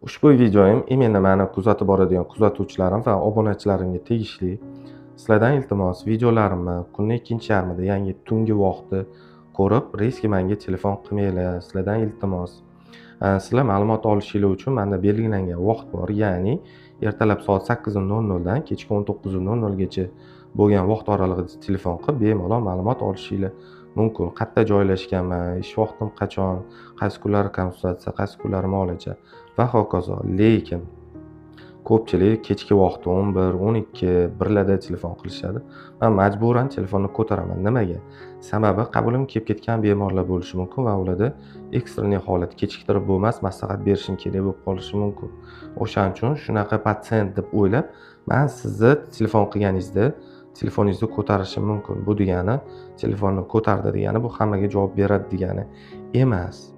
Ushbu videoyim именно meni kuzatib boradigan kuzatuvchilarim va obunachilarimga tegishli. Sizlardan iltimos, videolarimni kunning ikkinchi yarmida, ya'ni tungi vaqtda ko'rib, reski menga telefon qilmanglar. Sizlardan iltimos. Sizlar ma'lumot olishingiz uchun menda belgilangan vaqt bor, ya'ni ertalab soat 8:00 dan kechki 19:00 gacha bo'lgan vaqt oralig'ida telefon qilib bemalol ma'lumot olishingiz mumkin. Qayerda joylashganman, ish vaqtim qachon, qaysi kunlari konsultatsiya, qaysi kunlari muolaja va hokazo. Lekin ko'pchilik kechki vaqti 11, 12, 1larda telefon qilishadi. Men majburan telefonni ko'taraman. Nimaga? Sababi qabulim kelib ketgan bemorlar bo'lishi mumkin va ularda ekstreniy holat kechiktirib bo'lmas maslahat berishim kerak bo'lib qolishi mumkin. O'shaning uchun shunaqa patsient deb o'ylab, men sizni telefon qilganingizda telefoningizni ko'tarishim mumkin. Bu degani telefonni ko'tardi degani bu hammaga javob beradi degani emas.